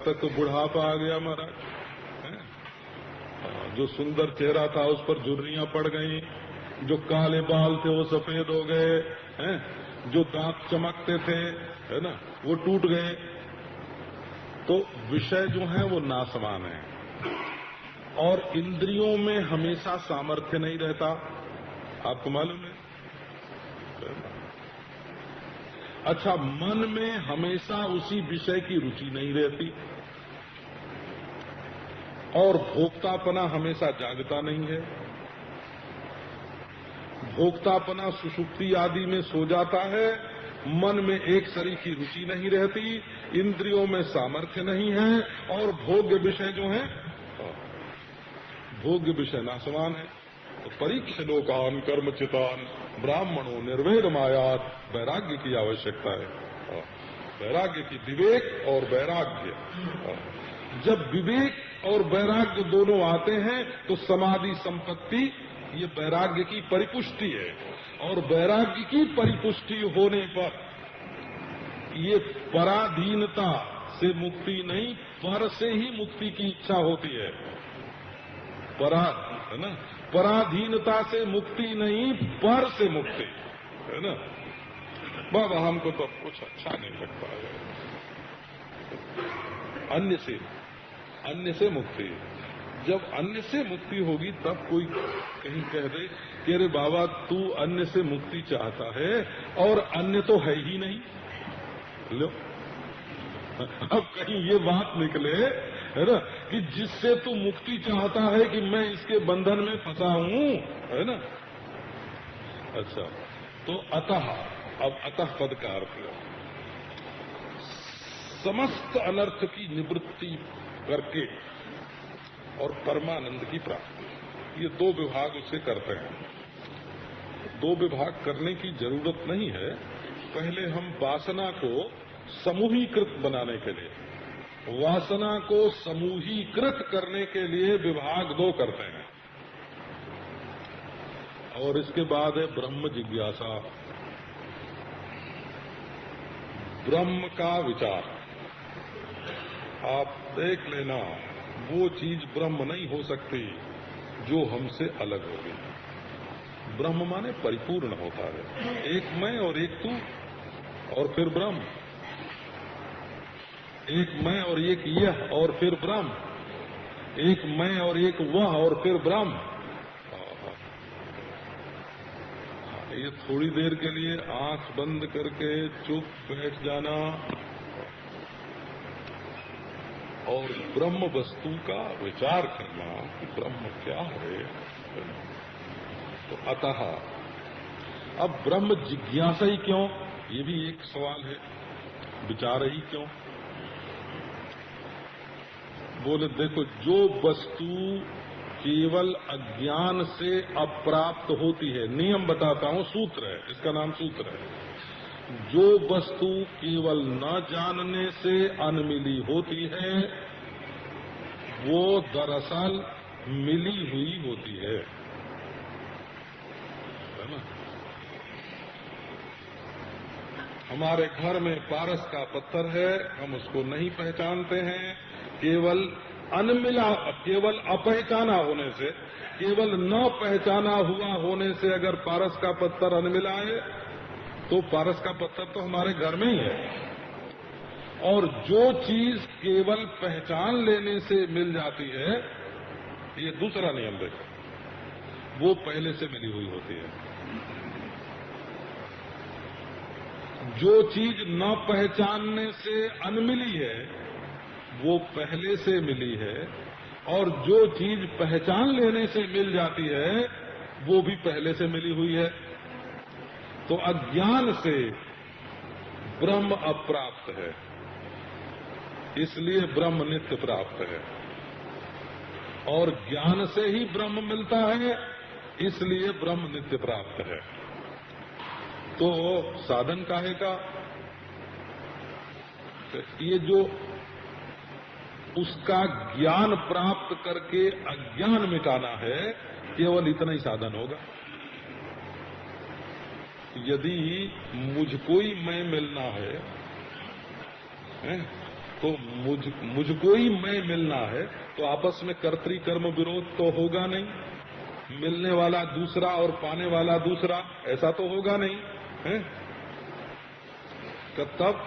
तक तो बुढ़ापा आ गया महाराज, जो सुंदर चेहरा था उस पर झुर्रियां पड़ गई, जो काले बाल थे वो सफेद हो गए, हैं, जो दांत चमकते थे, है ना, वो टूट गए। तो विषय जो है वो नासमान है, और इंद्रियों में हमेशा सामर्थ्य नहीं रहता, आपको मालूम है। अच्छा, मन में हमेशा उसी विषय की रुचि नहीं रहती, और भोक्तापना हमेशा जागता नहीं है। भोक्तापना सुषुप्ति आदि में सो जाता है, मन में एक शरीर की रुचि नहीं रहती, इंद्रियों में सामर्थ्य नहीं है, और भोग्य विषय जो है, भोग्य विषय नासवान है। तो परीक्ष लोकान कर्मचितान ब्राह्मणों निर्वेद मायात, वैराग्य की आवश्यकता है। वैराग्य की, विवेक और वैराग्य। जब विवेक और वैराग्य दोनों आते हैं तो समाधि संपत्ति, ये वैराग्य की परिपुष्टि है, और वैराग्य की परिपुष्टि होने पर ये पराधीनता से मुक्ति नहीं, पर से ही मुक्ति की इच्छा होती है। है ना, पराधीनता से मुक्ति नहीं, पर से मुक्ति, है ना। बाबा हमको तो कुछ अच्छा नहीं लगता है। अन्य से मुक्ति, जब अन्य से मुक्ति होगी तब कोई कहीं कह दे कि अरे बाबा तू अन्य से मुक्ति चाहता है और अन्य तो है ही नहीं, लो। अब कहीं ये बात निकले, है ना, कि जिससे तू मुक्ति चाहता है कि मैं इसके बंधन में फंसा हूं, है ना। अच्छा, तो अतः, अब अतः पद का अर्थ है समस्त अनर्थ की निवृत्ति करके और परमानंद की प्राप्ति, ये दो विभाग उससे करते हैं। दो विभाग करने की जरूरत नहीं है। पहले हम वासना को समूहीकृत बनाने के लिए, वासना को समूहीकृत करने के लिए विभाग दो करते हैं, और इसके बाद है ब्रह्म जिज्ञासा, ब्रह्म का विचार। आप देख लेना, वो चीज ब्रह्म नहीं हो सकती जो हमसे अलग होगी। ब्रह्म माने परिपूर्ण होता है, एक मैं और एक तू, और फिर ब्रह्म, एक मैं और एक यह और फिर ब्रह्म, एक मैं और एक वह और फिर ब्रह्म। ये थोड़ी देर के लिए आंख बंद करके चुप बैठ जाना और ब्रह्म वस्तु का विचार करना कि ब्रह्म क्या है। तो अतः अब ब्रह्म जिज्ञासा ही क्यों, ये भी एक सवाल है। विचार ही क्यों? बोले देखो, जो वस्तु केवल अज्ञान से अप्राप्त होती है, नियम बताता हूं, सूत्र है, इसका नाम सूत्र है। जो वस्तु केवल न जानने से अनमिली होती है, वो दरअसल मिली हुई होती है ना। हमारे घर में पारस का पत्थर है, हम उसको नहीं पहचानते हैं, केवल अनमिला, केवल अपहचाना होने से, केवल न पहचाना हुआ होने से अगर पारस का पत्थर अनमिला है तो पारस का पत्थर तो हमारे घर में ही है। और जो चीज केवल पहचान लेने से मिल जाती है, ये दूसरा नियम देखो, वो पहले से मिली हुई होती है। जो चीज न पहचानने से अनमिली है वो पहले से मिली है, और जो चीज पहचान लेने से मिल जाती है वो भी पहले से मिली हुई है। तो अज्ञान से ब्रह्म अप्राप्त है, इसलिए ब्रह्म नित्य प्राप्त है, और ज्ञान से ही ब्रह्म मिलता है, इसलिए ब्रह्म नित्य प्राप्त है। तो साधन काहे का? ये जो उसका ज्ञान प्राप्त करके अज्ञान मिटाना है, केवल इतना ही साधन होगा। यदि मुझको ही मैं मिलना है, तो मुझको ही मैं मिलना है, तो आपस में कर्तृ कर्म विरोध तो होगा नहीं। मिलने वाला दूसरा और पाने वाला दूसरा, ऐसा तो होगा नहीं है। तब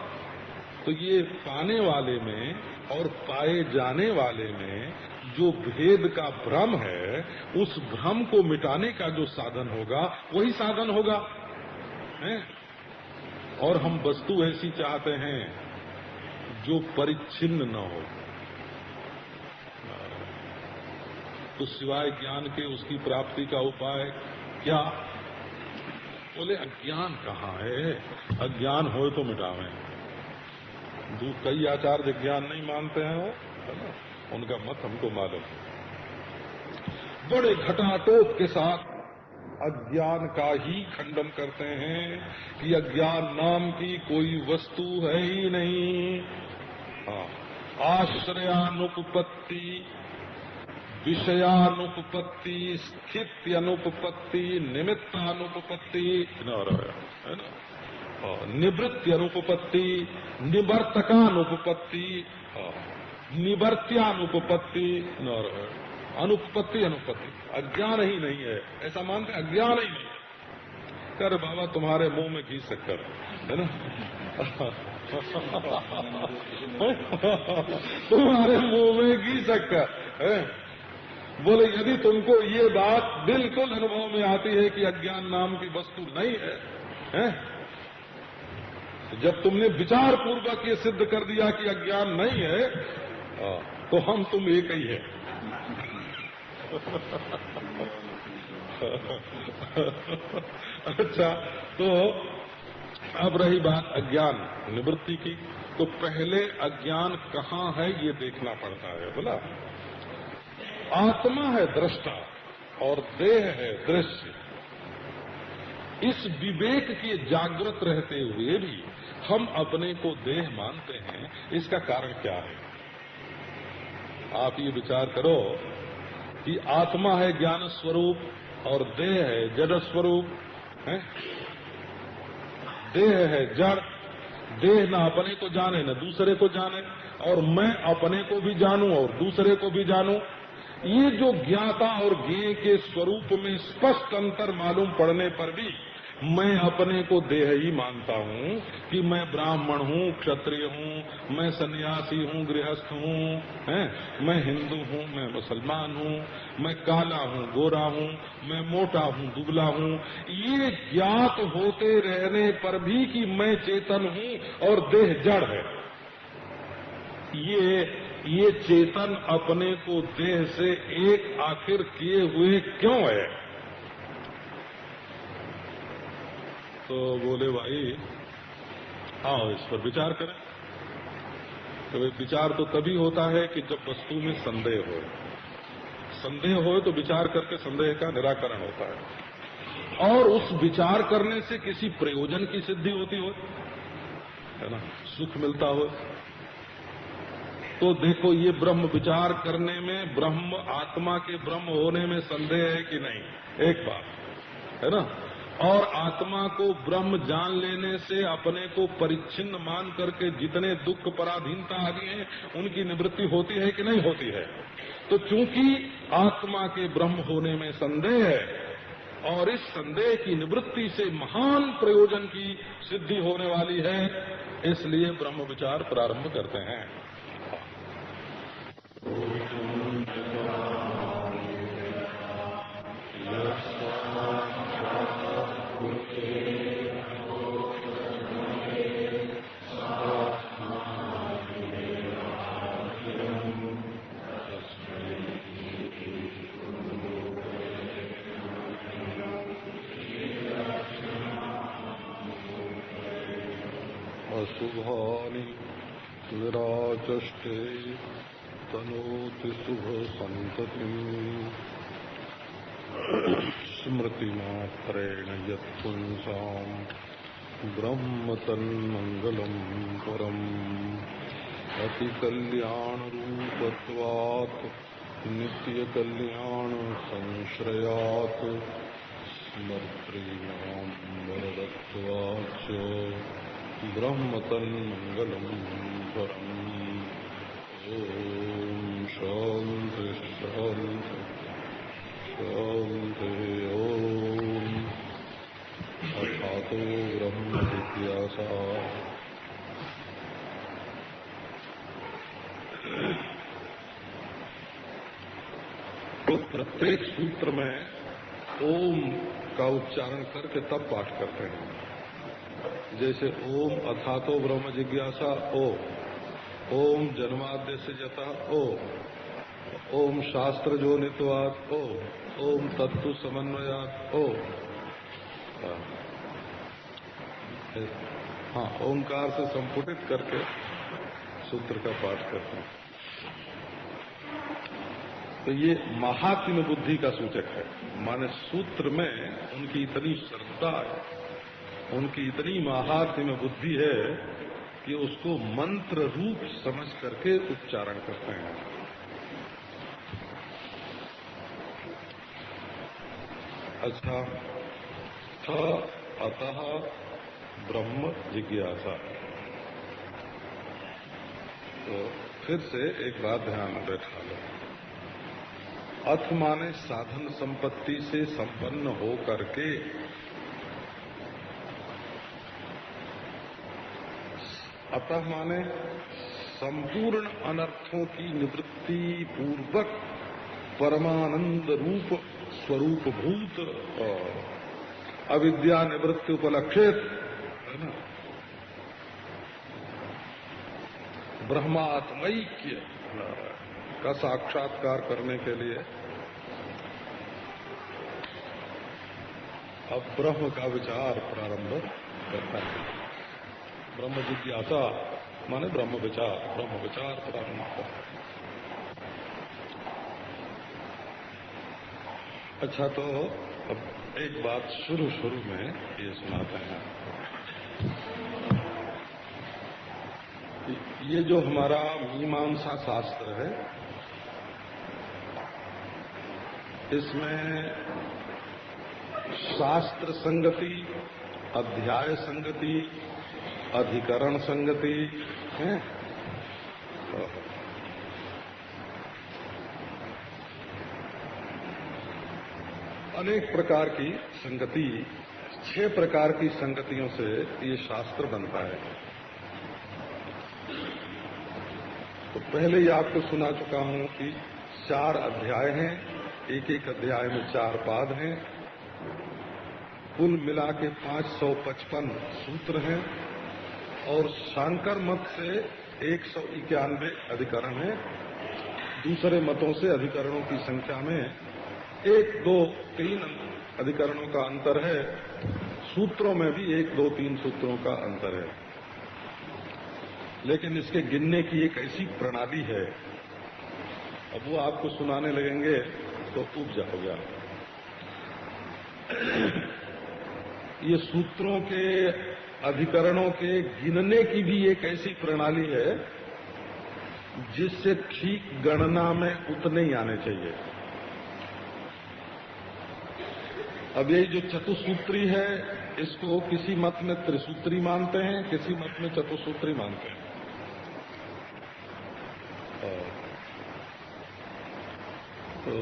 तो ये पाने वाले में और पाए जाने वाले में जो भेद का भ्रम है, उस भ्रम को मिटाने का जो साधन होगा वही साधन होगा है? और हम वस्तु ऐसी चाहते हैं जो परिच्छिन्न न हो, तो सिवाय ज्ञान के उसकी प्राप्ति का उपाय क्या? बोले अज्ञान कहाँ है, अज्ञान हो तो मिटावें। कई आचार्य ज्ञान नहीं मानते हैं, वो है ना, उनका मत हमको मालूम। बड़े घटाटोप के साथ अज्ञान का ही खंडन करते हैं कि अज्ञान नाम की कोई वस्तु है ही नहीं। हाँ, आश्रयानुपपत्ति, विषयानुपपत्ति, स्थिति अनुपपत्ति, निमित्तानुपपत्ति है ना, निवृत्ति अनुपपत्ति, निवर्तकानुपपत्ति, निवर्त्यानुपपत्ति, अनुपपत्ति अनुपत्ति। अज्ञान ही नहीं है ऐसा मानते, अज्ञान ही नहीं है। कर बाबा तुम्हारे मुंह में घी शक्कर है ना तुम्हारे मुंह में घी शक्कर है। बोले यदि तुमको ये बात बिल्कुल अनुभव में आती है कि अज्ञान नाम की वस्तु नहीं है, हैं? जब तुमने विचार पूर्वक ये सिद्ध कर दिया कि अज्ञान नहीं है, तो हम तुम एक ही है। अच्छा, तो अब रही बात अज्ञान निवृत्ति की, तो पहले अज्ञान कहाँ है ये देखना पड़ता है। बोला आत्मा है दृष्टा और देह है दृश्य। इस विवेक के जागृत रहते हुए भी हम अपने को देह मानते हैं, इसका कारण क्या है? आप ये विचार करो कि आत्मा है ज्ञान स्वरूप और देह है जड़ स्वरूप है। देह है जड़, देह न अपने को जाने न दूसरे को जाने, और मैं अपने को भी जानूं और दूसरे को भी जानूं। ये जो ज्ञाता और ज्ञेय के स्वरूप में स्पष्ट अंतर मालूम पड़ने पर भी मैं अपने को देह ही मानता हूँ कि मैं ब्राह्मण हूँ, क्षत्रिय हूँ, मैं सन्यासी हूँ, गृहस्थ हूँ, मैं हिंदू हूँ, मैं मुसलमान हूँ, मैं काला हूँ, गोरा हूँ, मैं मोटा हूँ, दुबला हूँ। ये ज्ञात होते रहने पर भी कि मैं चेतन हूँ और देह जड़ है, ये चेतन अपने को देह से एक आखिर किए हुए क्यों है? तो बोले भाई आओ इस पर विचार करें। तो विचार तो तभी होता है कि जब वस्तु में संदेह हो। संदेह हो तो विचार करके संदेह का निराकरण होता है, और उस विचार करने से किसी प्रयोजन की सिद्धि होती हो, है ना, सुख मिलता हो। तो देखो ये ब्रह्म विचार करने में, ब्रह्म आत्मा के ब्रह्म होने में संदेह है कि नहीं, एक बात है ना। और आत्मा को ब्रह्म जान लेने से अपने को परिच्छिन्न मान करके जितने दुख पराधीनता आदि हैं उनकी निवृत्ति होती है कि नहीं होती है। तो चूंकि आत्मा के ब्रह्म होने में संदेह है और इस संदेह की निवृत्ति से महान प्रयोजन की सिद्धि होने वाली है, इसलिए ब्रह्म विचार प्रारंभ करते हैं। अशुभानि विराचष्टे तनोति शुभ संतति स्मृतिमात्रेण यत्पुंसाम् ब्रह्म तन्मंगलम् परम् अतिकल्याण रूपत्वात् नित्य कल्याण संश्रयात् स्मर्तॄणाम् वरदत्वाच्च ब्रह्म तन्मंगलम् परम्। ओम शांति शांति शांति। ओम अथातो ब्रह्म जिज्ञासा। तो प्रत्येक सूत्र में ओम का उच्चारण करके तब पाठ करते हैं। जैसे ओम अथातो ब्रह्म जिज्ञासा ओ, ओम जन्माद्य से जता ओ, ओम शास्त्र जो नित्वात् ओ, ओम तत्व समन्वयात् ओ। हाँ, ओंकार से संपुटित करके सूत्र का पाठ करते हैं। तो ये महात्म्य बुद्धि का सूचक है। माने सूत्र में उनकी इतनी श्रद्धा है, उनकी इतनी महात्म्य बुद्धि है कि उसको मंत्र रूप समझ करके उच्चारण करते हैं। अच्छा, था अतः ब्रह्म जिज्ञासा। तो फिर से एक बात ध्यान में बैठा लो। अथ माने साधन संपत्ति से संपन्न हो करके अतः माने संपूर्ण अनर्थों की निवृत्ति पूर्वक परमानंद रूप स्वरूप भूत अविद्या निवृत्ति उपलक्षित है ना, ब्रह्मात्मैक्य का साक्षात्कार करने के लिए अब ब्रह्म का विचार प्रारंभ करता है। ब्रह्म जिज्ञासा माने ब्रह्म विचार प्रारंभ करता है। अच्छा, तो अब एक बात शुरू में ये सुनाते हैं। ये जो हमारा मीमांसा शास्त्र है, इसमें शास्त्र संगति, अध्याय संगति, अधिकरण संगति है। अनेक प्रकार की संगति, 6 प्रकार की संगतियों से ये शास्त्र बनता है। तो पहले ही आपको सुना चुका हूं कि 4 अध्याय हैं, एक अध्याय में 4 पाद हैं, कुल मिला के 555 सूत्र हैं और शांकर मत से 191 अधिकरण हैं। दूसरे मतों से अधिकरणों की संख्या में 1, 2, 3 अधिकरणों का अंतर है। सूत्रों में भी 1, 2, 3 सूत्रों का अंतर है। लेकिन इसके गिनने की एक ऐसी प्रणाली है, अब वो आपको सुनाने लगेंगे तो ऊब जाओगे। ये सूत्रों के अधिकरणों के गिनने की भी एक ऐसी प्रणाली है जिससे ठीक गणना में उतने ही आने चाहिए। अब ये जो चतुसूत्री है, इसको किसी मत में त्रिसूत्री मानते हैं, किसी मत में चतुसूत्री मानते हैं। तो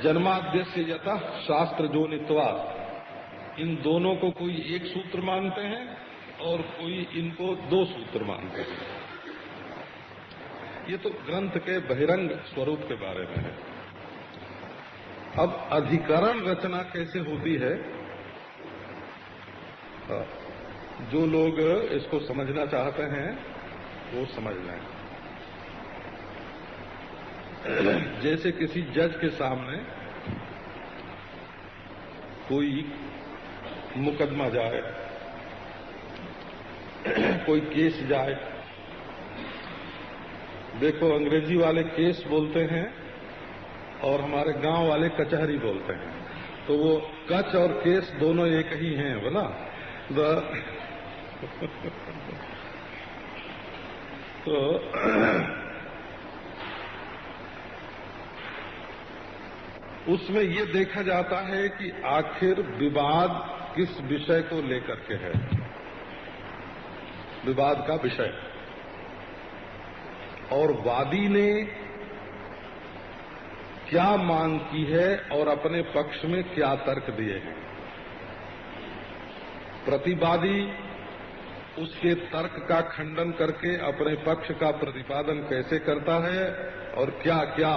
जन्माद्यस्य यतः शास्त्र जो नित्वात्, इन दोनों को कोई एक सूत्र मानते हैं और कोई इनको 2 सूत्र मानते हैं। ये तो ग्रंथ के बहिरंग स्वरूप के बारे में है। अब अधिकरण रचना कैसे होती है, जो लोग इसको समझना चाहते हैं वो समझ लें। जैसे किसी जज के सामने कोई मुकदमा जाए, कोई केस जाए। देखो, अंग्रेजी वाले केस बोलते हैं और हमारे गांव वाले कचहरी बोलते हैं। तो वो कच और केस दोनों एक ही हैं, बोला। तो उसमें ये देखा जाता है कि आखिर विवाद किस विषय को लेकर के है, विवाद का विषय, और वादी ने क्या मांग की है और अपने पक्ष में क्या तर्क दिए हैं। प्रतिवादी उसके तर्क का खंडन करके अपने पक्ष का प्रतिपादन कैसे करता है और क्या क्या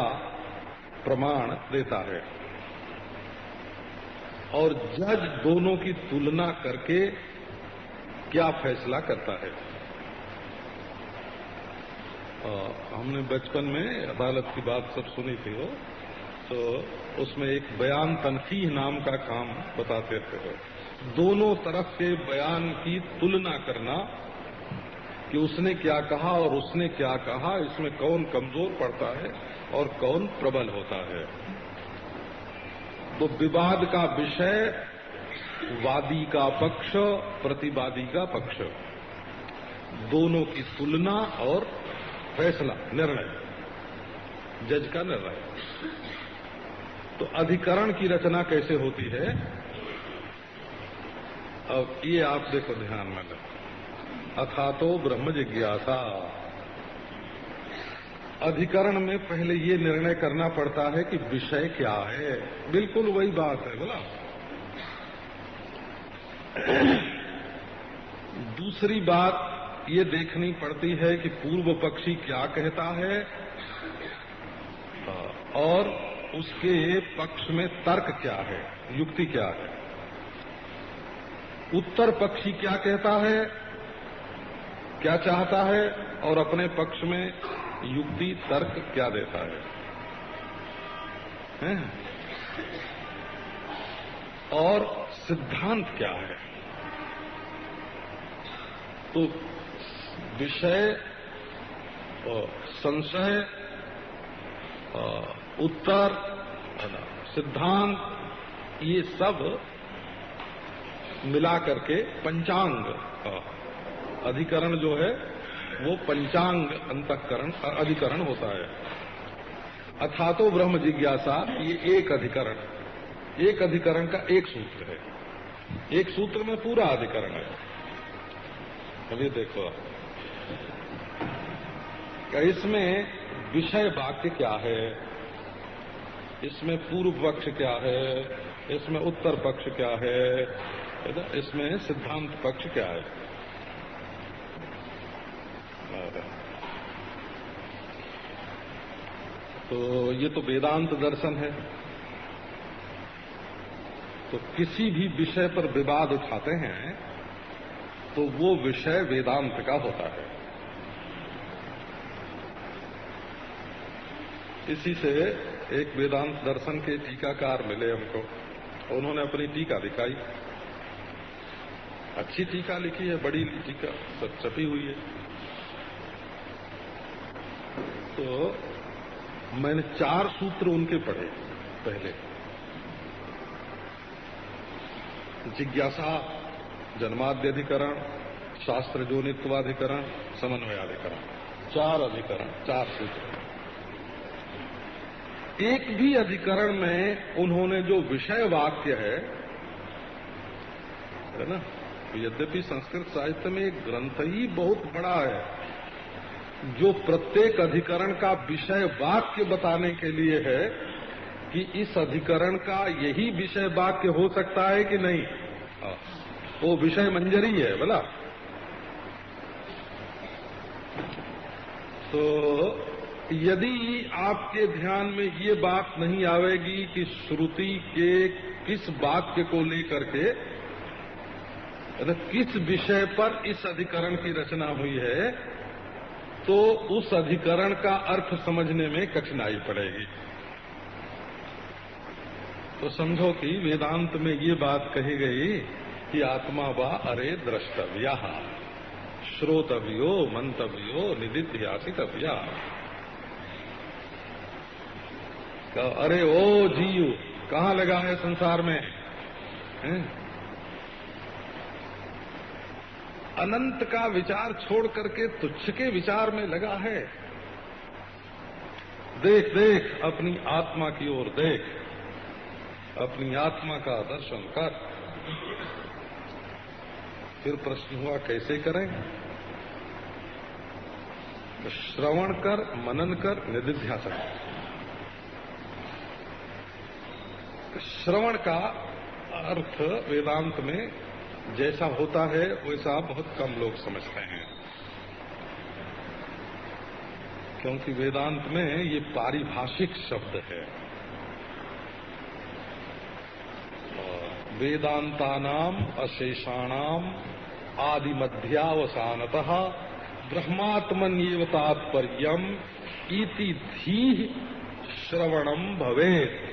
प्रमाण देता है, और जज दोनों की तुलना करके क्या फैसला करता है। हमने बचपन में अदालत की बात सब सुनी थी वो, तो उसमें एक बयान तनकीह नाम का काम बताते थे। दोनों तरफ के बयान की तुलना करना कि उसने क्या कहा और उसने क्या कहा, इसमें कौन कमजोर पड़ता है और कौन प्रबल होता है। तो विवाद का विषय वादी का पक्ष, प्रतिवादी का पक्ष, दोनों की तुलना और फैसला, निर्णय, जज का निर्णय। तो अधिकरण की रचना कैसे होती है, अब ये आप देखो ध्यान में लो। अथातो ब्रह्म जिज्ञासा, अधिकरण में पहले ये निर्णय करना पड़ता है कि विषय क्या है। बिल्कुल वही बात है बोला। दूसरी बात ये देखनी पड़ती है कि पूर्व पक्षी क्या कहता है और उसके पक्ष में तर्क क्या है, युक्ति क्या है। उत्तर पक्षी क्या कहता है, क्या चाहता है, और अपने पक्ष में युक्ति तर्क क्या देता है, हैं? और सिद्धांत क्या है। तो विषय, संशय, उत्तर, सिद्धांत, ये सब मिला करके पंचांग अधिकरण जो है वो पंचांग अंतःकरण अधिकरण होता है। अथातो ब्रह्म जिज्ञासा, ये एक अधिकरण, एक अधिकरण का एक सूत्र है, एक सूत्र में पूरा अधिकरण है। अभी देखो इसमें विषय वाक्य क्या है, इसमें पूर्व पक्ष क्या है, इसमें उत्तर पक्ष क्या है, इसमें सिद्धांत पक्ष क्या है। तो ये तो वेदांत दर्शन है। तो किसी भी विषय पर विवाद उठाते हैं तो वो विषय वेदांत का होता है। इसी से एक वेदांत दर्शन के टीकाकार मिले हमको, उन्होंने अपनी टीका दिखाई, अच्छी टीका लिखी है, बड़ी टीका सब छपी हुई है। तो मैंने 4 सूत्र उनके पढ़े पहले। जिज्ञासा, जन्माद्यधिकरण, शास्त्र जोनित्वाधिकरण, समन्वयाधिकरण, 4 अधिकरण, 4 सूत्र। एक भी अधिकरण में उन्होंने जो विषय वाक्य है ना, यद्यपि संस्कृत साहित्य में एक ग्रंथ ही बहुत बड़ा है जो प्रत्येक अधिकरण का विषय वाक्य बताने के लिए है कि इस अधिकरण का यही विषय वाक्य हो सकता है कि नहीं, वो विषय मंजरी है बोला। तो यदि आपके ध्यान में ये बात नहीं आवेगी कि श्रुति के किस वाक्य को लेकर के, किस विषय पर इस अधिकरण की रचना हुई है, तो उस अधिकरण का अर्थ समझने में कठिनाई पड़ेगी। तो समझो कि वेदांत में ये बात कही गई कि आत्मा वा अरे द्रष्टव्या, श्रोतव्यो, मंतव्यो, निदिध्यासितव्या। अरे ओ जीव कहाँ लगा है संसार में, हैं? अनंत का विचार छोड़ करके तुच्छ के विचार में लगा है। देख देख अपनी आत्मा की ओर देख, अपनी आत्मा का दर्शन कर। फिर प्रश्न हुआ कैसे करें? तो श्रवण कर, मनन कर, निधिध्यासन। श्रवण का अर्थ वेदांत में जैसा होता है वैसा बहुत कम लोग समझते हैं, क्योंकि वेदांत में ये पारिभाषिक शब्द है। वेदांतानाम अशेषाणाम आदि मध्यावसानतः ब्रह्मात्मन्येव तात्पर्यम इति धीः श्रवणम भवेत्।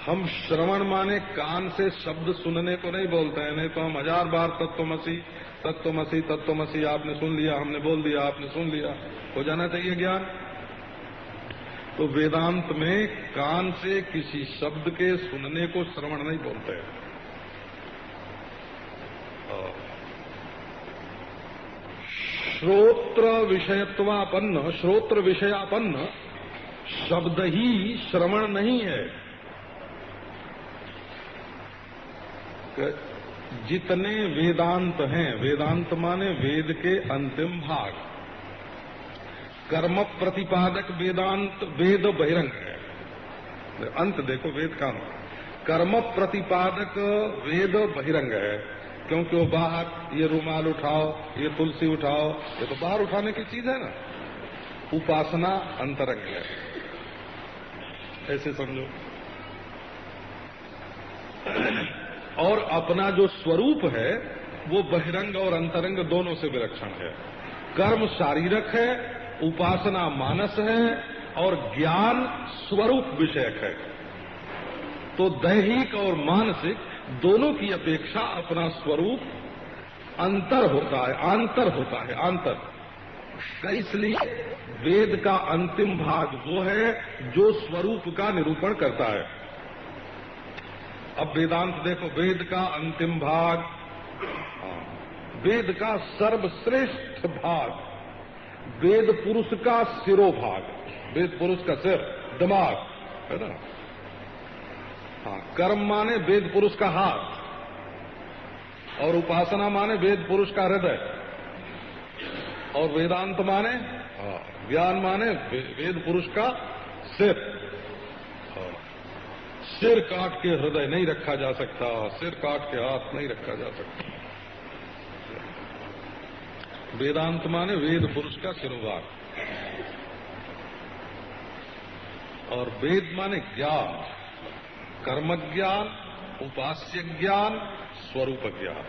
हम श्रवण माने कान से शब्द सुनने को नहीं बोलते हैं, नहीं तो हम 1000 बार तत्त्वमसि तत्त्वमसि तत्त्वमसि आपने सुन लिया, हमने बोल दिया, आपने सुन लिया, हो जाना चाहिए ज्ञान। तो वेदांत में कान से किसी शब्द के सुनने को श्रवण नहीं बोलते हैं। श्रोत्र विषयत्वापन्न, श्रोत्र विषयापन्न शब्द ही श्रवण नहीं है। जितने वेदांत हैं, वेदांत माने वेद के अंतिम भाग, कर्म प्रतिपादक वेदांत वेद बहिरंग है। अंत देखो वेद का, कर्म प्रतिपादक वेद बहिरंग है, क्योंकि वो बाहर ये रुमाल उठाओ, ये तुलसी उठाओ, ये तो बाहर उठाने की चीज है ना। उपासना अंतरंग है, ऐसे समझो। और अपना जो स्वरूप है वो बहिरंग और अंतरंग दोनों से विलक्षण है। कर्म शारीरक है, उपासना मानस है, और ज्ञान स्वरूप विषयक है। तो दैहिक और मानसिक दोनों की अपेक्षा अपना स्वरूप अंतर होता है, आंतर होता है, आंतर। इसलिए वेद का अंतिम भाग वो है जो स्वरूप का निरूपण करता है। अब वेदांत देखो, वेद का अंतिम भाग, वेद का सर्वश्रेष्ठ भाग, वेद पुरुष का सिरोभाग, वेद पुरुष का सिर, दिमाग है ना। हाँ, कर्म माने वेद पुरुष का हाथ, और उपासना माने वेद पुरुष का हृदय, और वेदांत माने ज्ञान माने वेद पुरुष का सिर। सिर काट के हृदय नहीं रखा जा सकता, सिर काट के हाथ नहीं रखा जा सकता। वेदांत माने वेद पुरुष का सिरोभाग, और वेद माने ज्ञान, कर्म ज्ञान, उपास्य ज्ञान, स्वरूप ज्ञान।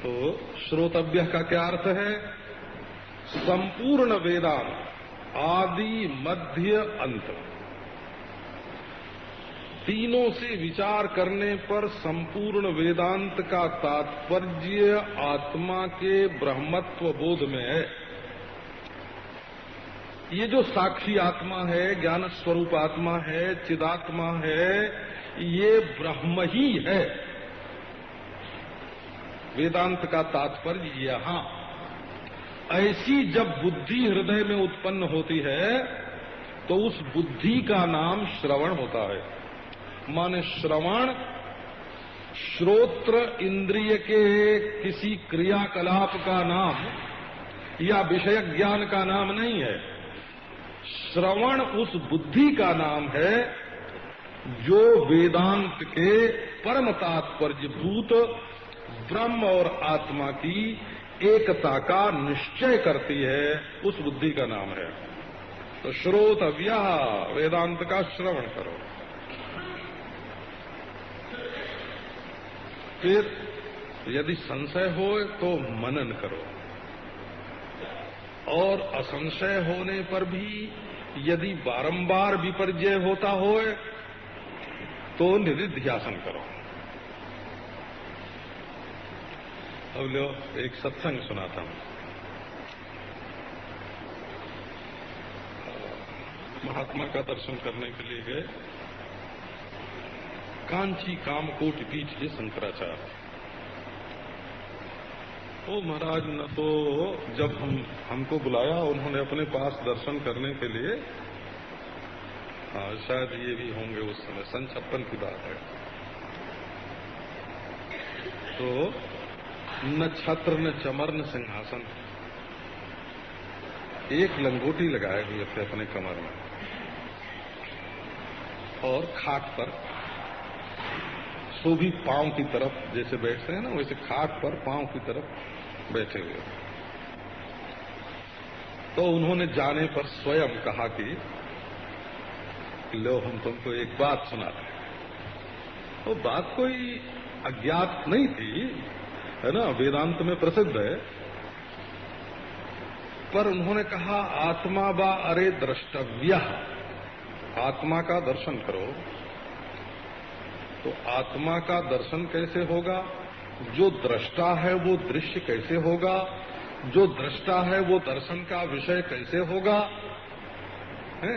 तो श्रोतव्य का क्या अर्थ है? संपूर्ण वेदांत, आदि मध्य अंत, तीनों से विचार करने पर संपूर्ण वेदांत का तात्पर्य आत्मा के ब्रह्मत्व बोध में है। ये जो साक्षी आत्मा है, ज्ञान स्वरूप आत्मा है, चिदात्मा है, ये ब्रह्म ही है। वेदांत का तात्पर्य यहां ऐसी जब बुद्धि हृदय में उत्पन्न होती है तो उस बुद्धि का नाम श्रवण होता है। माने श्रवण श्रोत्र इंद्रिय के किसी क्रियाकलाप का नाम या विषय ज्ञान का नाम नहीं है। श्रवण उस बुद्धि का नाम है जो वेदांत के परम तात्पर्यभूत ब्रह्म और आत्मा की एकता का निश्चय करती है, उस बुद्धि का नाम है। तो श्रोतव्या, वेदांत का श्रवण करो। फिर यदि संशय हो तो मनन करो, और असंशय होने पर भी यदि बारंबार विपर्जय होता हो तो निधिध्यासन करो। अब लो एक सत्संग सुनाता हूं। महात्मा का दर्शन करने के लिए गए कांची कामकोटि पीठ के शंकराचार्य। ओ महाराज न तो जब हमको बुलाया उन्होंने अपने पास दर्शन करने के लिए, शायद ये भी होंगे उस समय, सन 56 की बात है, तो न छत्र न चमर न सिंहासन, एक लंगोटी लगाए हुए थे अपने कमर में और खाट पर सो भी पांव की तरफ जैसे बैठते हैं ना, वैसे खाट पर पांव की तरफ बैठे हुए। तो उन्होंने जाने पर स्वयं कहा कि लो हम तुमको एक बात सुनाते हैं। वो बात कोई अज्ञात नहीं थी, है ना, वेदांत में प्रसिद्ध है। पर उन्होंने कहा आत्मा बा अरे द्रष्टव्य, आत्मा का दर्शन करो। तो आत्मा का दर्शन कैसे होगा? जो दृष्टा है वो दृश्य कैसे होगा? जो दृष्टा है वो दर्शन का विषय कैसे होगा? है?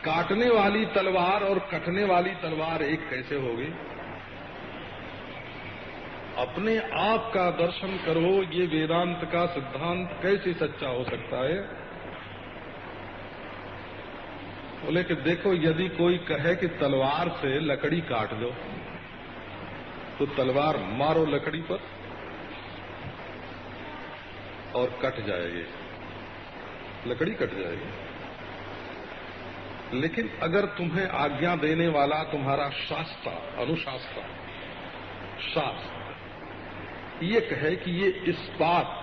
काटने वाली तलवार और कटने वाली तलवार एक कैसे होगी? अपने आप का दर्शन करो, ये वेदांत का सिद्धांत कैसे सच्चा हो सकता है? बोले कि देखो, यदि कोई कहे कि तलवार से लकड़ी काट दो, तो तलवार मारो लकड़ी पर और कट जाएगी, लकड़ी कट जाएगी। लेकिन अगर तुम्हें आज्ञा देने वाला तुम्हारा शास्त्र, अनुशास्त्र, शास्त्र ये कहे कि ये इस्पात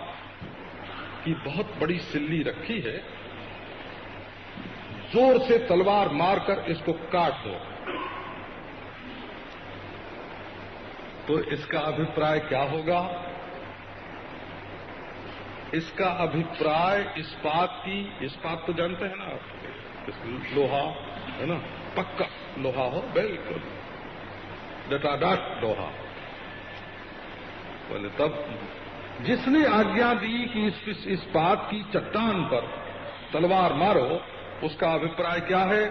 की बहुत बड़ी सिल्ली रखी है, जोर से तलवार मारकर इसको काट दो, तो इसका अभिप्राय क्या होगा? इसका अभिप्राय इस्पात तो जानते हैं ना, लोहा है ना, पक्का लोहा हो, बिल्कुल डटाडट लोहा। बोले तब जिसने आज्ञा दी कि इस इस्पात की चट्टान पर तलवार मारो, उसका अभिप्राय क्या है?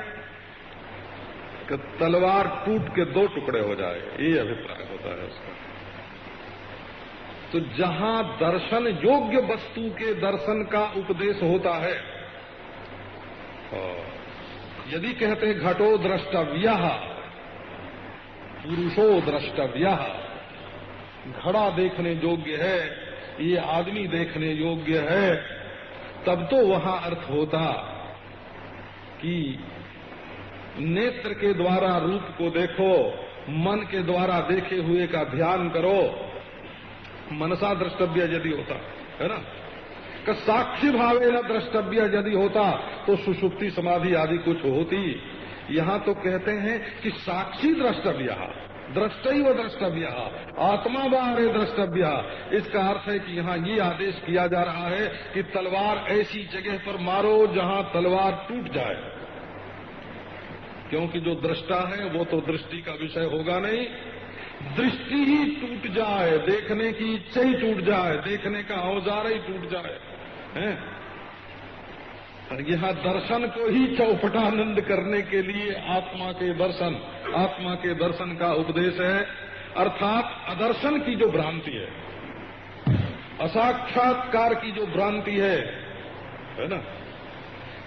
कि तलवार टूट के दो टुकड़े हो जाए, ये अभिप्राय होता है उसका। तो जहां दर्शन योग्य वस्तु के दर्शन का उपदेश होता है, यदि कहते घटो द्रष्टव्यः, पुरुषो द्रष्टव्यः, घड़ा देखने योग्य है, ये आदमी देखने योग्य है, तब तो वहां अर्थ होता कि नेत्र के द्वारा रूप को देखो, मन के द्वारा देखे हुए का ध्यान करो, मनसा द्रष्टव्य यदि होता है ना, कि साक्षी भावे न द्रष्टव्य यदि होता तो सुषुप्ति समाधि आदि कुछ होती। यहां तो कहते हैं कि साक्षी द्रष्टव्य, दृष्टैव द्रष्टव्य, आत्मा बाहरे द्रष्टव्य। इसका अर्थ है कि यहाँ ये आदेश किया जा रहा है कि तलवार ऐसी जगह पर मारो जहां तलवार टूट जाए, क्योंकि जो दृष्टा है वो तो दृष्टि का विषय होगा नहीं, दृष्टि ही टूट जाए, देखने की इच्छा ही टूट जाए, देखने का औजार ही टूट जाए, हैं? यहाँ दर्शन को ही चौपटानंद करने के लिए आत्मा के दर्शन का उपदेश है। अर्थात अदर्शन की जो भ्रांति है, असाक्षात्कार की जो भ्रांति है ना,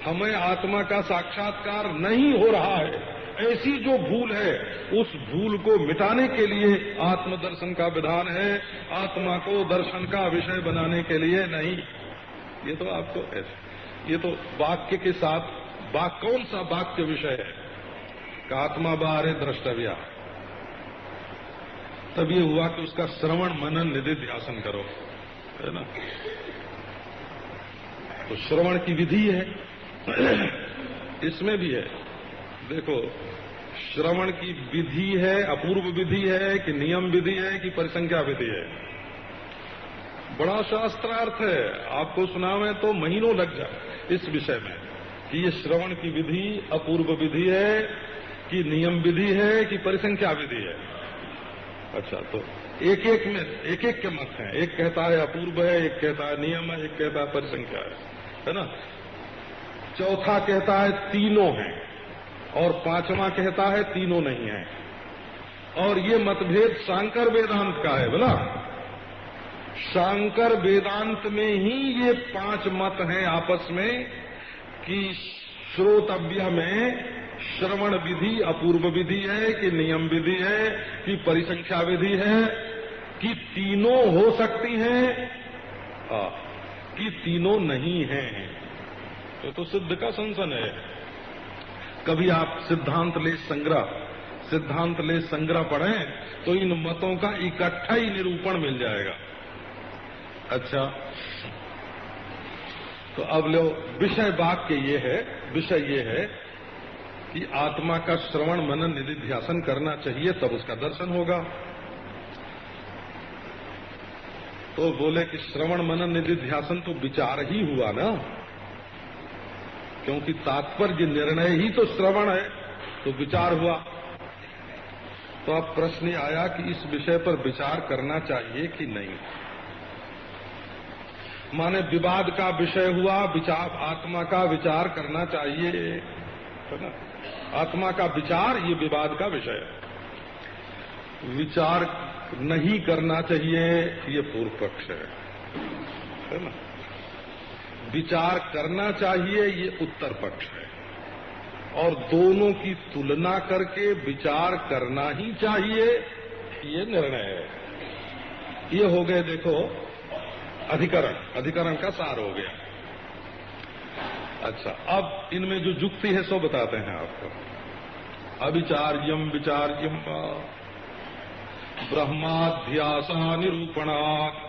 हमें आत्मा का साक्षात्कार नहीं हो रहा है, ऐसी जो भूल है, उस भूल को मिटाने के लिए आत्मदर्शन का विधान है, आत्मा को दर्शन का विषय बनाने के लिए नहीं। ये तो आपको ये तो वाक्य के साथ कौन सा वाक्य विषय है? आत्मा बाहरे द्रष्टव्य। तब ये हुआ कि उसका श्रवण मनन निधिध्यासन करो, है ना। तो श्रवण की विधि है, इसमें भी है। देखो, श्रवण की विधि है, अपूर्व विधि है कि नियम विधि है कि परिसंख्या विधि है? बड़ा शास्त्रार्थ है, आपको सुनावे तो महीनों लग जाए इस विषय में कि ये श्रवण की विधि अपूर्व विधि है कि नियम विधि है कि परिसंख्या विधि है। अच्छा, तो एक एक के मत हैं। एक कहता है अपूर्व है, एक कहता है नियम है, एक कहता है परिसंख्या है ना। चौथा कहता है तीनों हैं और पांचवा कहता है तीनों नहीं है। और ये मतभेद शांकर वेदांत का है। बोला, शांकर वेदांत में ही ये पांच मत हैं आपस में कि श्रोतव्य में श्रवण विधि अपूर्व विधि है कि नियम विधि है कि परिसंख्या विधि है कि तीनों हो सकती हैं कि तीनों नहीं हैं? तो सिद्ध का संसन है। कभी आप सिद्धांत ले संग्रह पढ़ें तो इन मतों का इकट्ठा ही निरूपण मिल जाएगा। अच्छा, तो अब लो, विषय ये है कि आत्मा का श्रवण मनन निधिध्यासन करना चाहिए, तब उसका दर्शन होगा। तो बोले कि श्रवण मनन निधिध्यासन तो विचार ही हुआ ना, क्योंकि तात्पर्य निर्णय ही तो श्रवण है, तो विचार हुआ। तो अब प्रश्न आया कि इस विषय पर विचार करना चाहिए कि नहीं। माने विवाद का विषय हुआ, विचार आत्मा का विचार करना चाहिए, है ना? आत्मा का विचार ये विवाद का विषय है। विचार नहीं करना चाहिए ये पूर्व पक्ष है ना? विचार करना चाहिए ये उत्तर पक्ष है। और दोनों की तुलना करके विचार करना ही चाहिए ये निर्णय है। ये हो गए देखो अधिकरण का सार हो गया। अच्छा, अब इनमें जो जुक्ति है सो बताते हैं आपको। अविचार्यम विचार्यम ब्रह्माध्यासा निरूपणात्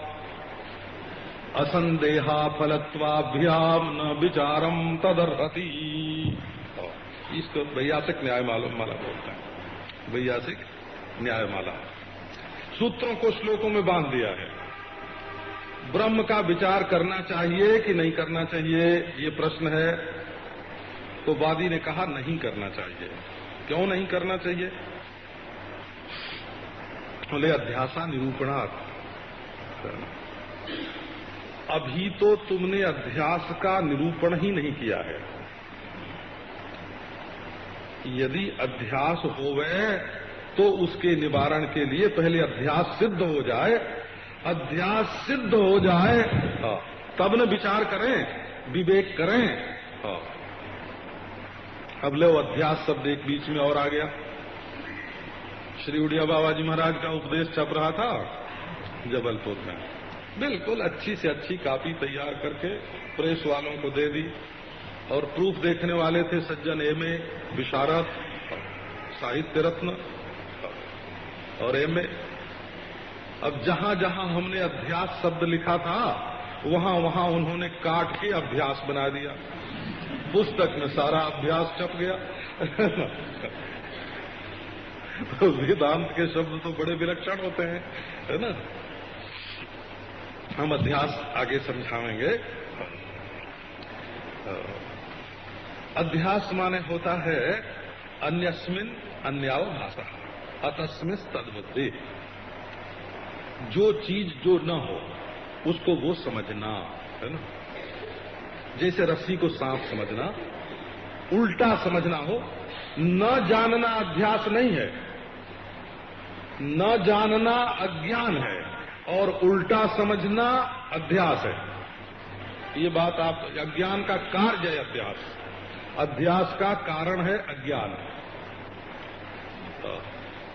असंदेहा फलत्वाभ्याम न विचारम तदर्हति। इसको वैयासिक न्यायमाला बोलते हैं। वैयासिक न्यायमाला सूत्रों को श्लोकों में बांध दिया है। ब्रह्म का विचार करना चाहिए कि नहीं करना चाहिए ये प्रश्न है। तो वादी ने कहा नहीं करना चाहिए। क्यों नहीं करना चाहिए? बोले अध्यासा निरूपणात्। अभी तो तुमने अध्यास का निरूपण ही नहीं किया है। यदि अध्यास होवे तो उसके निवारण के लिए पहले अध्यास सिद्ध हो जाए। अध्यास सिद्ध हो जाए तब न विचार करें, विवेक करें। अब लो अध्यास शब्द एक बीच में और आ गया। श्री उड़िया बाबा जी महाराज का उपदेश छप रहा था जबलपुर में। बिल्कुल अच्छी से अच्छी कॉपी तैयार करके प्रेस वालों को दे दी और प्रूफ देखने वाले थे सज्जन एमए, विशारद, साहित्य रत्न और एमए। अब जहां जहां हमने अध्यास शब्द लिखा था वहां वहां उन्होंने काट के अभ्यास बना दिया। पुस्तक में सारा अभ्यास छप गया। तो वेदांत के शब्द तो बड़े विलक्षण होते हैं, है ना? हम अध्यास आगे समझाएंगे। अध्यास माने होता है अन्यस्मिन् अन्याव भाषा अतस्मिन् तद्बुद्धि। जो चीज जो न हो उसको वो समझना, है ना? जैसे रस्सी को सांप समझना, उल्टा समझना हो। न जानना अध्यास नहीं है, न जानना अज्ञान है और उल्टा समझना अध्यास है। ये बात आप, अज्ञान का कार्य है अध्यास, अध्यास का कारण है अज्ञान।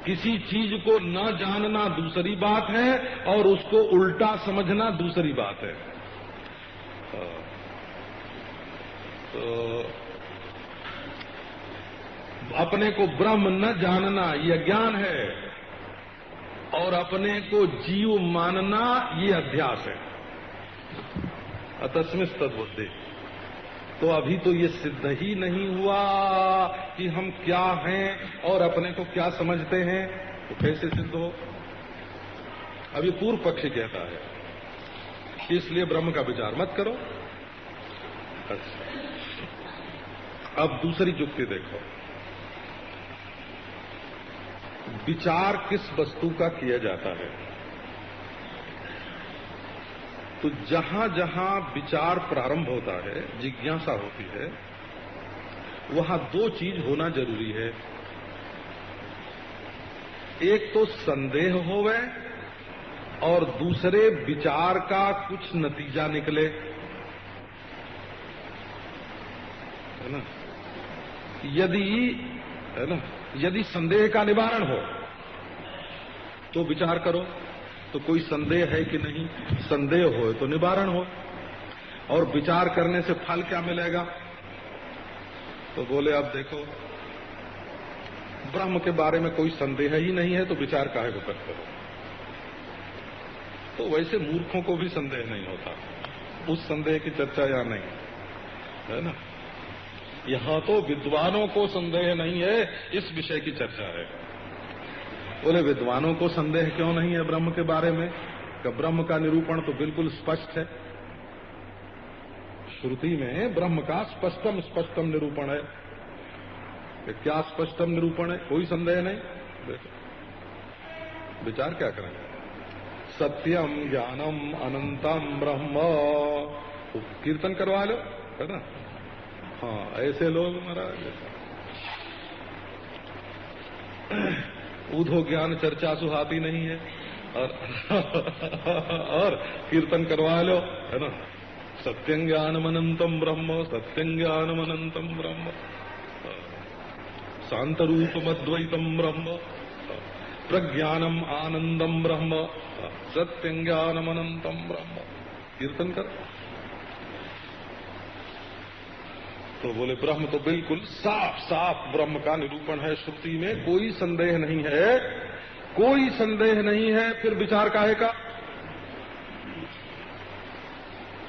किसी चीज को न जानना दूसरी बात है और उसको उल्टा समझना दूसरी बात है। तो अपने को ब्रह्म न जानना ये अज्ञान है और अपने को जीव मानना ये अध्यास है। अतस्मिन् तद्बुद्धि। तो अभी तो ये सिद्ध ही नहीं हुआ कि हम क्या हैं और अपने को क्या समझते हैं, तो कैसे सिद्ध हो? अभी पूर्व पक्षी कहता है इसलिए ब्रह्म का विचार मत करो। अच्छा, अब दूसरी जुक्ति देखो। विचार किस वस्तु का किया जाता है? तो जहां जहां विचार प्रारंभ होता है, जिज्ञासा होती है, वहां दो चीज होना जरूरी है। एक तो संदेह होवे और दूसरे विचार का कुछ नतीजा निकले, है ना? यदि है ना, यदि संदेह का निवारण हो तो विचार करो, तो कोई संदेह है कि नहीं, संदेह हो तो निवारण हो। और विचार करने से फल क्या मिलेगा? तो बोले अब देखो, ब्रह्म के बारे में कोई संदेह ही नहीं है तो विचार काहे को करते हो? तो वैसे मूर्खों को भी संदेह नहीं होता, उस संदेह की चर्चा यहां नहीं है ना। यहां तो विद्वानों को संदेह नहीं है, इस विषय की चर्चा है। बोले विद्वानों को संदेह क्यों नहीं है ब्रह्म के बारे में? कि ब्रह्म का निरूपण तो बिल्कुल स्पष्ट है, श्रुति में ब्रह्म का स्पष्टम निरूपण है। क्या स्पष्टम निरूपण है? कोई संदेह नहीं। देखो विचार क्या करें? सत्यम ज्ञानम अनंतम ब्रह्म, कीर्तन करवा लो, है ना। हाँ, ऐसे लोग महाराज ऊधो ज्ञान चर्चा सुहाती नहीं है, और कीर्तन करवा लो, है ना। सत्यं ज्ञानम अनंतम ब्रह्म, सत्यं ज्ञानम अनंतम ब्रह्म, शांत रूपम अद्वैतम ब्रह्म, प्रज्ञानम आनंदम ब्रह्म, सत्यं ज्ञानम अनंतम ब्रह्म। कीर्तन कर। तो बोले ब्रह्म तो बिल्कुल साफ साफ ब्रह्म का निरूपण है, श्रुति में कोई संदेह नहीं है, कोई संदेह नहीं है, फिर विचार काहे का?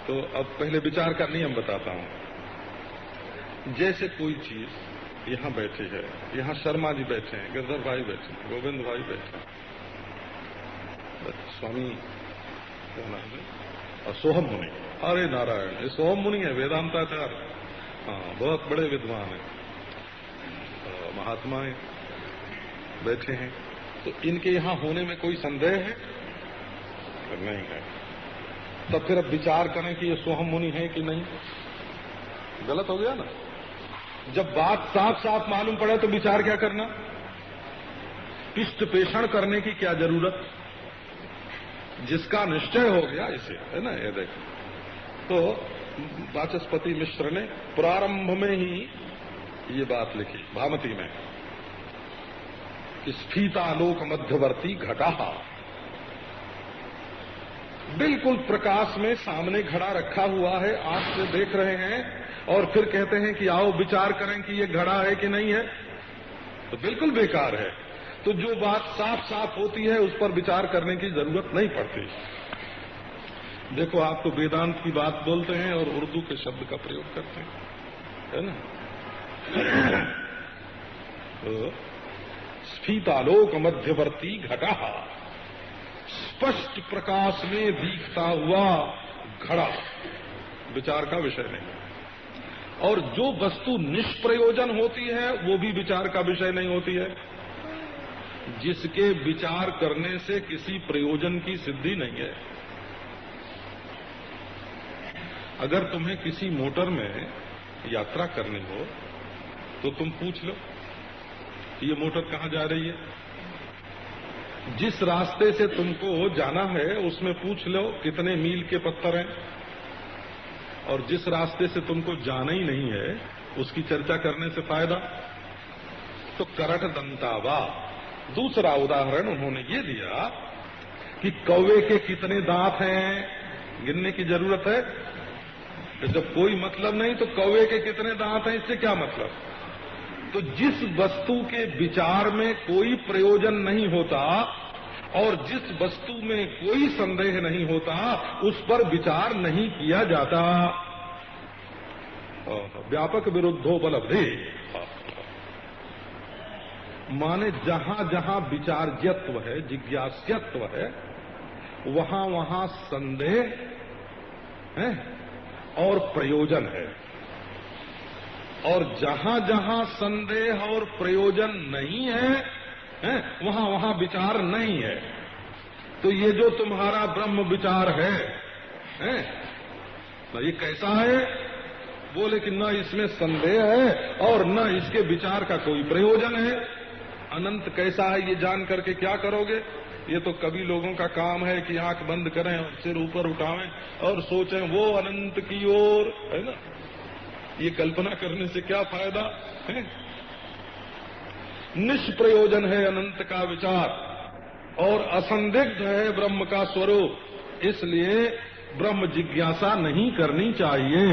तो अब पहले विचार का नियम बताता हूं। जैसे कोई चीज यहां बैठे है, यहां शर्मा जी बैठे हैं, गिरधर भाई बैठे हैं, गोविंद भाई बैठे हैं, स्वामी क्या नाम है, और सोहम मुनि। अरे नारायण, ये सोहम मुनि है, वेदांताचार्य, हाँ बहुत बड़े विद्वान हैं, महात्मा बैठे हैं। तो इनके यहां होने में कोई संदेह है? नहीं है। तब फिर अब विचार करें कि ये सोहम मुनि है कि नहीं? गलत हो गया ना। जब बात साफ साफ मालूम पड़े तो विचार क्या करना? इष्ट पेषण करने की क्या जरूरत? जिसका निश्चय हो गया इसे, है ना। ये देखो, तो वाचस्पति मिश्र ने प्रारंभ में ही ये बात लिखी भामती में कि स्फीतालोक मध्यवर्ती घटा, बिल्कुल प्रकाश में सामने घड़ा रखा हुआ है, आंख से देख रहे हैं, और फिर कहते हैं कि आओ विचार करें कि ये घड़ा है कि नहीं है, तो बिल्कुल बेकार है। तो जो बात साफ साफ होती है उस पर विचार करने की जरूरत नहीं पड़ती। देखो, आप तो वेदांत की बात बोलते हैं और उर्दू के शब्द का प्रयोग करते हैं, है ना। तो स्फीतालोक मध्यवर्ती घटा, स्पष्ट प्रकाश में दिखता हुआ घड़ा, विचार का विषय नहीं। और जो वस्तु निष्प्रयोजन होती है वो भी विचार का विषय नहीं होती है, जिसके विचार करने से किसी प्रयोजन की सिद्धि नहीं है। अगर तुम्हें किसी मोटर में यात्रा करनी हो तो तुम पूछ लो ये मोटर कहां जा रही है। जिस रास्ते से तुमको जाना है उसमें पूछ लो कितने मील के पत्थर हैं, और जिस रास्ते से तुमको जाना ही नहीं है उसकी चर्चा करने से फायदा। तो करट दंतावा, दूसरा उदाहरण उन्होंने ये दिया कि कौवे के कितने दांत हैं, गिनने की जरूरत है? तो जब कोई मतलब नहीं तो कौवे के कितने दांत हैं, इससे क्या मतलब? तो जिस वस्तु के विचार में कोई प्रयोजन नहीं होता और जिस वस्तु में कोई संदेह नहीं होता उस पर विचार नहीं किया जाता। व्यापक विरुद्धो बलब्धे, माने जहां जहां विचार्यत्व है, जिज्ञास्यत्व है, वहां वहां संदेह है और प्रयोजन है, और जहां जहां संदेह और प्रयोजन नहीं है, वहां वहां विचार नहीं है। तो ये जो तुम्हारा ब्रह्म विचार है, तो ये कैसा है? बोले कि न इसमें संदेह है और न इसके विचार का कोई प्रयोजन है। अनंत कैसा है ये जान करके क्या करोगे? ये तो कभी लोगों का काम है कि आंख बंद करें और सिर ऊपर उठाएं और सोचें वो अनंत की ओर, है ना। ये कल्पना करने से क्या फायदा है? निष्प्रयोजन है अनंत का विचार और असंदिग्ध है ब्रह्म का स्वरूप, इसलिए ब्रह्म जिज्ञासा नहीं करनी चाहिए।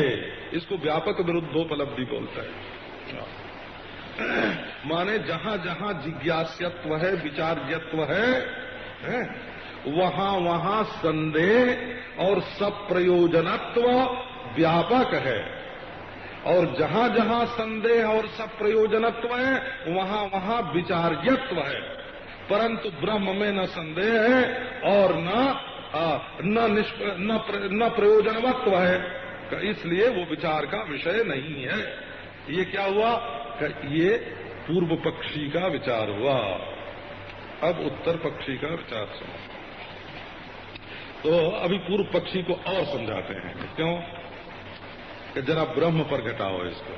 इसको व्यापक विरुद्धोपलब्धि बोलता है। माने जहां जहां जिज्ञास्यत्व है, विचार्यत्व है, वहां वहां संदेह और सप्रयोजनत्व व्यापक है, और जहां जहां संदेह और सप्रयोजनत्व है वहां वहां विचार्यत्व है। परंतु ब्रह्म में न संदेह है और न प्रयोजनवत्व है, इसलिए वो विचार का विषय नहीं है। ये क्या हुआ? ये पूर्व पक्षी का विचार हुआ। अब उत्तर पक्षी का विचार सुनो। तो अभी पूर्व पक्षी को और समझाते हैं। क्यों? कि जरा ब्रह्म पर घटाओ इसको।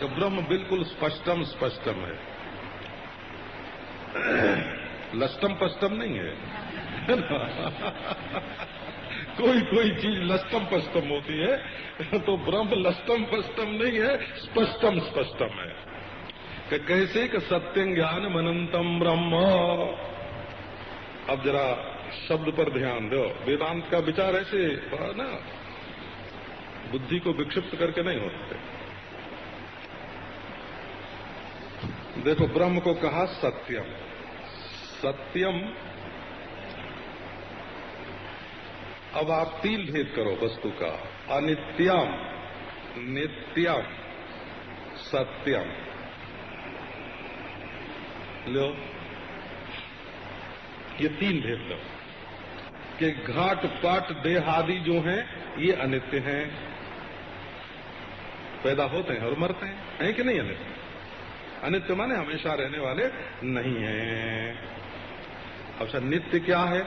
तो ब्रह्म बिल्कुल स्पष्टम स्पष्टम है, लष्टम पष्टम नहीं है। कोई चीज लष्टम पष्टम होती है, तो ब्रह्म लष्टम पष्टम नहीं है, स्पष्टम स्पष्टम है। कि कैसे कि सत्यं ज्ञानम अनंतम ब्रह्म। अब जरा शब्द पर ध्यान दो। वेदांत का विचार ऐसे ना बुद्धि को विक्षिप्त करके नहीं होते। देखो, ब्रह्म को कहा सत्यम। सत्यम, अब आप तीन भेद करो वस्तु का। अनित्यम, नित्यम, सत्यम। लो, ये तीन भेद लो कि घाट पाट देह आदि जो हैं ये अनित्य हैं, पैदा होते हैं और मरते हैं कि नहीं? अनित्य, अनित्य माने हमेशा रहने वाले नहीं हैं। अच्छा, नित्य क्या है?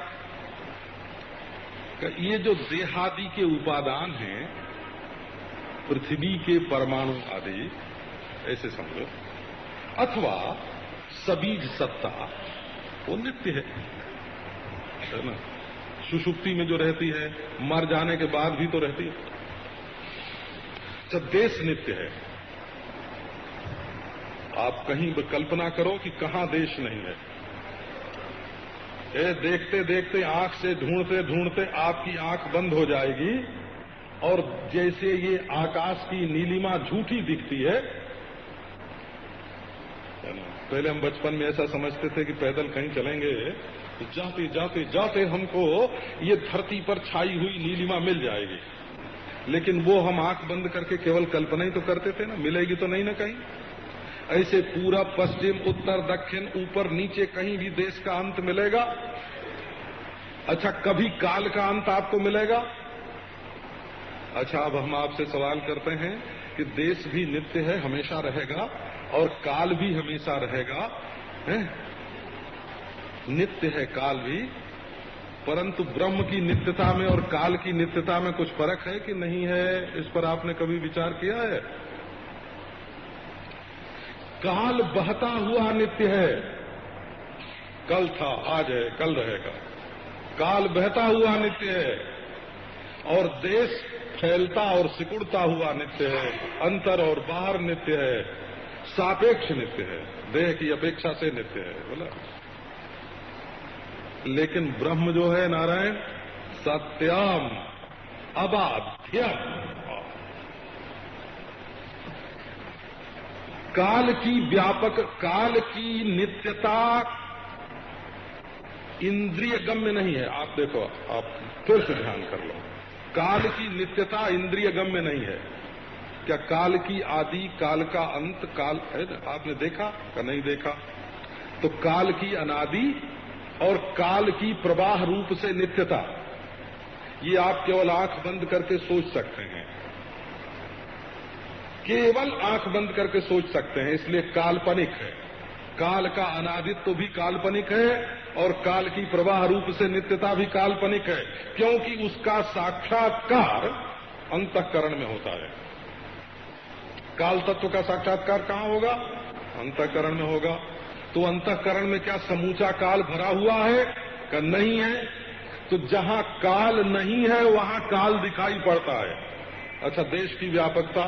ये जो देहादि के उपादान हैं, पृथ्वी के परमाणु आदि, ऐसे समझो, अथवा सबीज सत्ता, वो नित्य है ना। सुषुप्ति में जो रहती है, मर जाने के बाद भी तो रहती है। जब देश नित्य है, आप कहीं कल्पना करो कि कहां देश नहीं है। देखते देखते आंख से ढूंढते ढूंढते आपकी आंख बंद हो जाएगी, और जैसे ये आकाश की नीलिमा झूठी दिखती है। पहले हम बचपन में ऐसा समझते थे कि पैदल कहीं चलेंगे तो जाते जाते जाते हमको ये धरती पर छाई हुई नीलिमा मिल जाएगी, लेकिन वो हम आंख बंद करके केवल कल्पना ही तो करते थे ना, मिलेगी तो नहीं ना कहीं। ऐसे पूरब पश्चिम उत्तर दक्षिण ऊपर नीचे कहीं भी देश का अंत मिलेगा? अच्छा, कभी काल का अंत आपको मिलेगा? अच्छा, अब हम आपसे सवाल करते हैं कि देश भी नित्य है, हमेशा रहेगा, और काल भी हमेशा रहेगा, है? नित्य है काल भी, परंतु ब्रह्म की नित्यता में और काल की नित्यता में कुछ फर्क है कि नहीं है? इस पर आपने कभी विचार किया है? काल बहता हुआ नित्य है, कल था, आज है, कल रहेगा। काल बहता हुआ नित्य है, और देश फैलता और सिकुड़ता हुआ नित्य है, अंतर और बाहर नित्य है, सापेक्ष नित्य है, देह की अपेक्षा से नित्य है, बोला। लेकिन ब्रह्म जो है नारायण, सत्यम अबाध्यम, काल की व्यापक, काल की नित्यता इंद्रिय गम्य नहीं है। आप देखो, आप फिर से ध्यान कर लो, काल की नित्यता इंद्रिय गम्य नहीं है। क्या काल की आदि, काल का अंत, काल है? आपने देखा या नहीं देखा? तो काल की अनादि और काल की प्रवाह रूप से नित्यता, ये आप केवल आंख बंद करके सोच सकते हैं, केवल आंख बंद करके सोच सकते हैं, इसलिए काल्पनिक है। काल का अनादित्व भी काल्पनिक है और काल की प्रवाह रूप से नित्यता भी काल्पनिक है, क्योंकि उसका साक्षात्कार अंतःकरण में होता है। काल तत्व का साक्षात्कार कहाँ होगा? अंतःकरण में होगा। तो अंतःकरण में क्या समूचा काल भरा हुआ है? कि नहीं है। तो जहां काल नहीं है वहां काल दिखाई पड़ता है, अच्छा, देश की व्यापकता,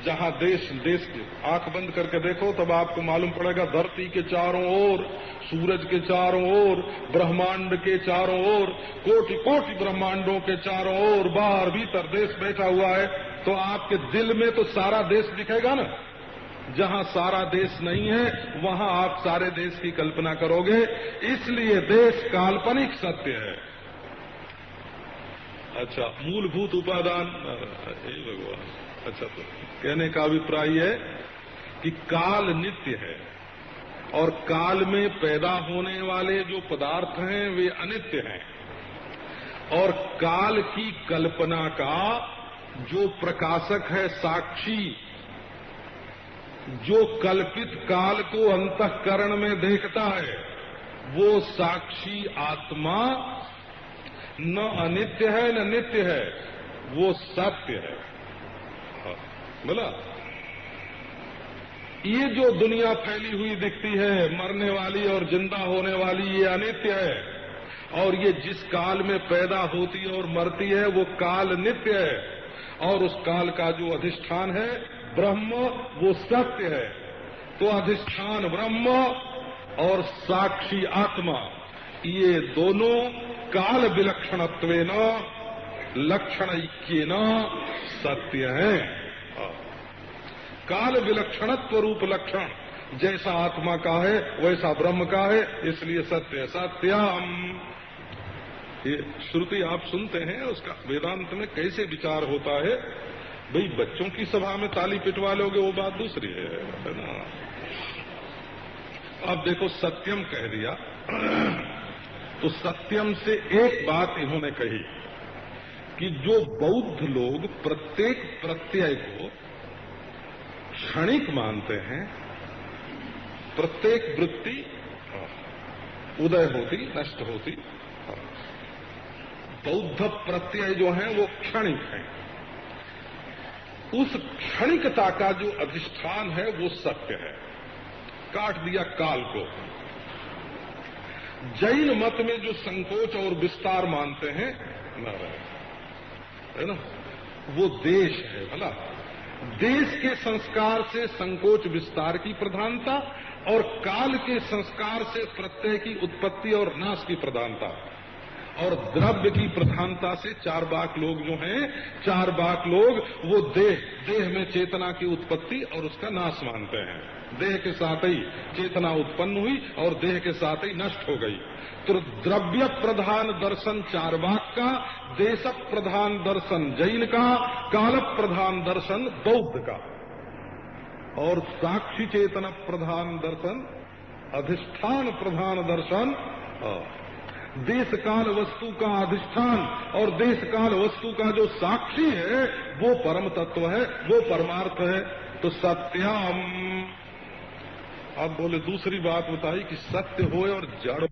जहां देश की आंख बंद करके देखो तब आपको मालूम पड़ेगा, धरती के चारों ओर, सूरज के चारों ओर, ब्रह्मांड के चारों ओर, कोटि कोटि ब्रह्मांडों के चारों ओर बाहर भीतर देश बैठा हुआ है। तो आपके दिल में तो सारा देश दिखेगा ना। जहां सारा देश नहीं है वहां आप सारे देश की कल्पना करोगे। इसलिए देश काल्पनिक सत्य है। अच्छा, मूलभूत उपादान, हे भगवान। अच्छा, तो कहने का अभिप्राय है कि काल नित्य है और काल में पैदा होने वाले जो पदार्थ हैं वे अनित्य हैं, और काल की कल्पना का जो प्रकाशक है, साक्षी, जो कल्पित काल को अंतःकरण में देखता है, वो साक्षी आत्मा न अनित्य है न नित्य है, वो सत्य है। बोला, ये जो दुनिया फैली हुई दिखती है, मरने वाली और जिंदा होने वाली, ये अनित्य है। और ये जिस काल में पैदा होती और मरती है वो काल नित्य है, और उस काल का जो अधिष्ठान है ब्रह्म, वो सत्य है। तो अधिष्ठान ब्रह्म और साक्षी आत्मा, ये दोनों काल विलक्षणत्वेन लक्षणैक्येन सत्य है। काल विलक्षणत्व रूप लक्षण जैसा आत्मा का है वैसा ब्रह्म का है, इसलिए सत्य सत्यम। ये श्रुति आप सुनते हैं, उसका वेदांत में कैसे विचार होता है। भाई, बच्चों की सभा में ताली पिटवा लोगे वो बात दूसरी है ना। अब देखो, सत्यम कह दिया तो सत्यम से एक बात इन्होंने कही कि जो बौद्ध लोग प्रत्येक प्रत्यय को क्षणिक मानते हैं, प्रत्येक वृत्ति उदय होती नष्ट होती, बौद्ध प्रत्यय जो है वो क्षणिक है। उस क्षणिकता का जो अधिष्ठान है वो सत्य है। काट दिया काल को। जैन मत में जो संकोच और विस्तार मानते हैं है ना, वो देश है। भला, देश के संस्कार से संकोच विस्तार की प्रधानता और काल के संस्कार से प्रत्यय की उत्पत्ति और नाश की प्रधानता, और द्रव्य की प्रधानता से चार्वाक लोग जो हैं, चार्वाक लोग वो देह में चेतना की उत्पत्ति और उसका नाश मानते हैं। देह के साथ ही चेतना उत्पन्न हुई और देह के साथ ही नष्ट हो गई। तो द्रव्य प्रधान दर्शन चार्वाक का, देश प्रधान दर्शन जैन का, काल प्रधान दर्शन बौद्ध का, और साक्षी चेतन प्रधान दर्शन, अधिष्ठान प्रधान दर्शन, देश काल वस्तु का अधिष्ठान और देश काल वस्तु का जो साक्षी है वो परम तत्व है, वो परमार्थ है। तो सत्यम। अब बोले दूसरी बात बताई कि सत्य होए और जड़